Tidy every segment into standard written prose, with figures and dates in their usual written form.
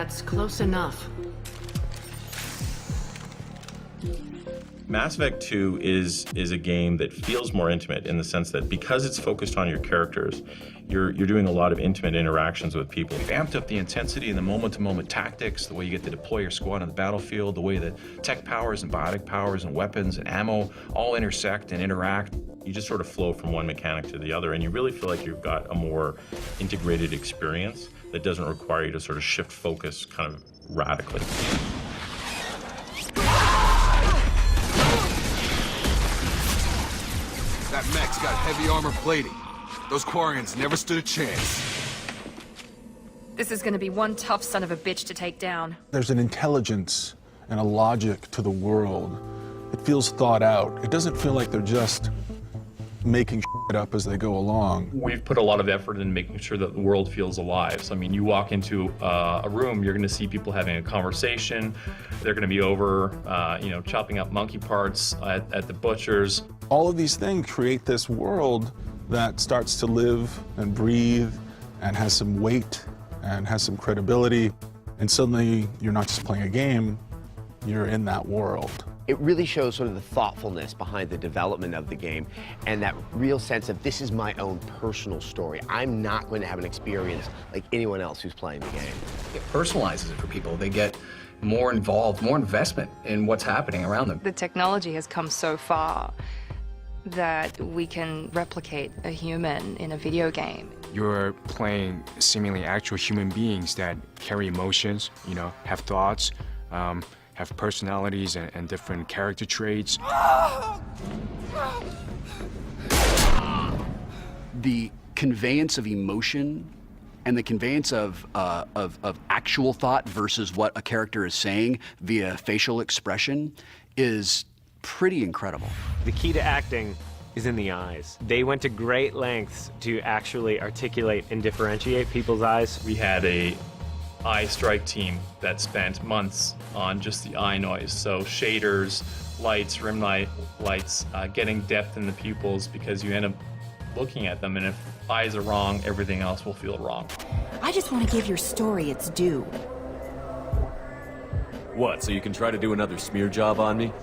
That's close enough. Mass Effect 2 is a game that feels more intimate in the sense that because it's focused on your characters, you're doing a lot of intimate interactions with people. We've amped up the intensity and the moment-to-moment tactics, the way you get to deploy your squad on the battlefield, the way that tech powers and biotic powers and weapons and ammo all intersect and interact. You just sort of flow from one mechanic to the other, and you really feel like you've got a more integrated experience that doesn't require you to sort of shift focus kind of radically. That mech's got heavy armor plating. Those Quarians never stood a chance. This is gonna be one tough son of a bitch to take down. There's an intelligence and a logic to the world. It feels thought out. It doesn't feel like they're just making shit up as they go along. We've put a lot of effort in making sure that the world feels alive. So, I mean, you walk into a room, you're going to see people having a conversation. They're going to be over, chopping up monkey parts at the butcher's. All of these things create this world that starts to live and breathe and has some weight and has some credibility. And suddenly, you're not just playing a game, you're in that world. It really shows sort of the thoughtfulness behind the development of the game and that real sense of this is my own personal story. I'm not going to have an experience like anyone else who's playing the game. It personalizes it for people. They get more involved, more investment in what's happening around them. The technology has come so far that we can replicate a human in a video game. You're playing seemingly actual human beings that carry emotions, have thoughts, have personalities and different character traits. The conveyance of emotion and the conveyance of actual thought versus what a character is saying via facial expression is pretty incredible. The key to acting is in the eyes. They went to great lengths to actually articulate and differentiate people's eyes. We had a eye strike team that spent months on just the eye noise. So shaders, lights, rim light, lights, getting depth in the pupils because you end up looking at them and if eyes are wrong, everything else will feel wrong. I just want to give your story its due. What, so you can try to do another smear job on me?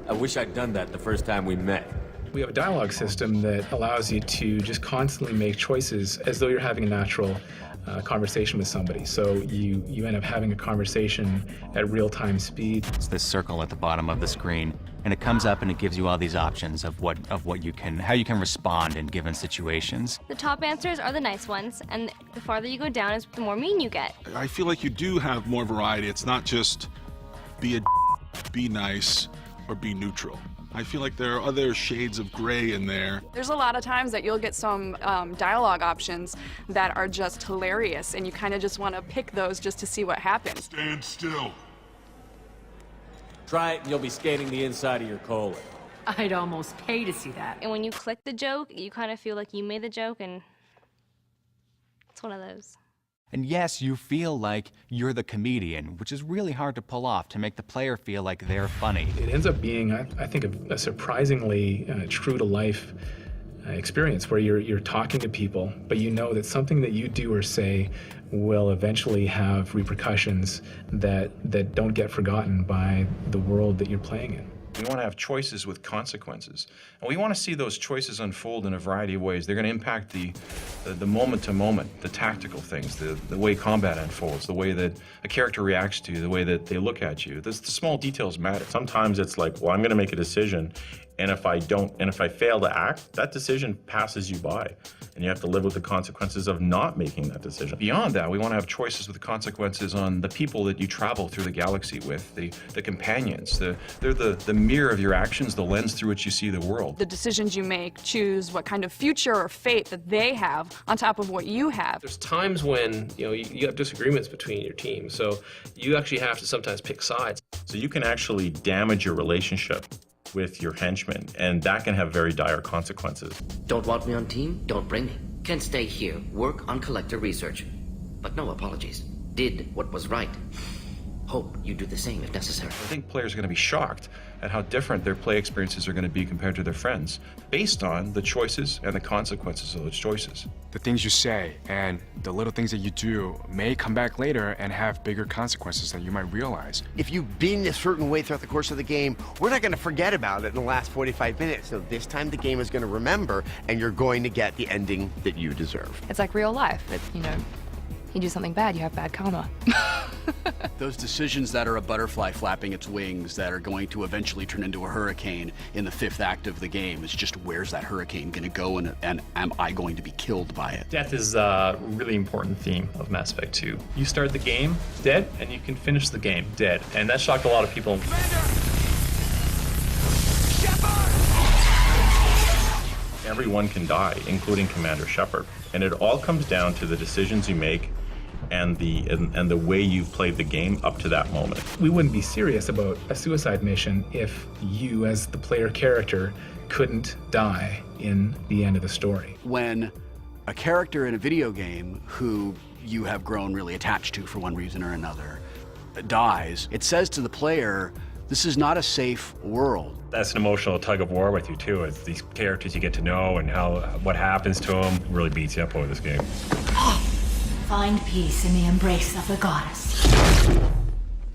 I wish I'd done that the first time we met. We have a dialogue system that allows you to just constantly make choices as though you're having a natural conversation with somebody. So you end up having a conversation at real-time speed. It's this circle at the bottom of the screen, and it comes up and it gives you all these options of how you can respond in given situations. The top answers are the nice ones, and the farther you go down is the more mean you get. I feel like you do have more variety. It's not just be nice, or be neutral. I feel like there are other shades of gray in there. There's a lot of times that you'll get some dialogue options that are just hilarious, and you kind of just want to pick those just to see what happens. Stand still. Try it and you'll be scanning the inside of your colon. I'd almost pay to see that. And when you click the joke, you kind of feel like you made the joke, and it's one of those. And yes, you feel like you're the comedian, which is really hard to pull off to make the player feel like they're funny. It ends up being, I think, a surprisingly true-to-life experience where you're talking to people, but you know that something that you do or say will eventually have repercussions that don't get forgotten by the world that you're playing in. We want to have choices with consequences. And we want to see those choices unfold in a variety of ways. They're going to impact the moment-to-moment, the tactical things, the way combat unfolds, the way that a character reacts to you, the way that they look at you. The small details matter. Sometimes it's like, well, I'm going to make a decision, and if I fail to act, that decision passes you by. And you have to live with the consequences of not making that decision. Beyond that, we want to have choices with consequences on the people that you travel through the galaxy with, the companions. They're the mirror of your actions, the lens through which you see the world. The decisions you make choose what kind of future or fate that they have on top of what you have. There's times when you have disagreements between your team, so you actually have to sometimes pick sides. So you can actually damage your relationship with your henchmen, and that can have very dire consequences. Don't want me on team? Don't bring me. Can stay here, work on collector research. But no apologies. Did what was right. Hope you do the same if necessary. I think players are going to be shocked at how different their play experiences are going to be compared to their friends, based on the choices and the consequences of those choices. The things you say and the little things that you do may come back later and have bigger consequences than you might realize. If you've been a certain way throughout the course of the game, we're not going to forget about it in the last 45 minutes. So this time the game is going to remember, and you're going to get the ending that you deserve. It's like real life. You do something bad, you have bad karma. Those decisions that are a butterfly flapping its wings that are going to eventually turn into a hurricane in the 5th act of the game is just, where's that hurricane going to go, and am I going to be killed by it? Death is a really important theme of Mass Effect 2. You start the game dead, and you can finish the game dead. And that shocked a lot of people. Everyone can die, including Commander Shepard. And it all comes down to the decisions you make and the way you've played the game up to that moment. We wouldn't be serious about a suicide mission if you, as the player character, couldn't die in the end of the story. When a character in a video game who you have grown really attached to for one reason or another dies, it says to the player, this is not a safe world. That's an emotional tug of war with you too. It's these characters you get to know and what happens to them really beats you up over this game. Find peace in the embrace of the goddess.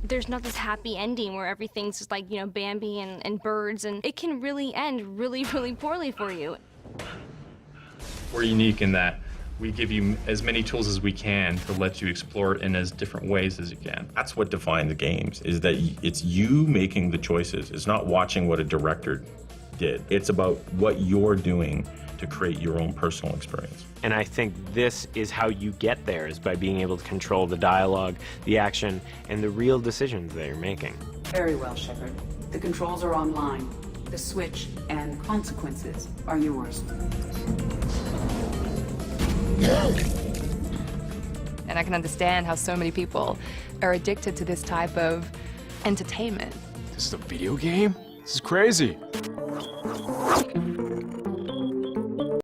There's not this happy ending where everything's just like, Bambi and birds, and it can really end really, really poorly for you. We're unique in that we give you as many tools as we can to let you explore it in as different ways as you can. That's what defines the games, is that it's you making the choices. It's not watching what a director did. It's about what you're doing to create your own personal experience. And I think this is how you get there, is by being able to control the dialogue, the action, and the real decisions that you're making. Very well, Shepard. The controls are online. The switch and consequences are yours. And I can understand how so many people are addicted to this type of entertainment. This is a video game? This is crazy.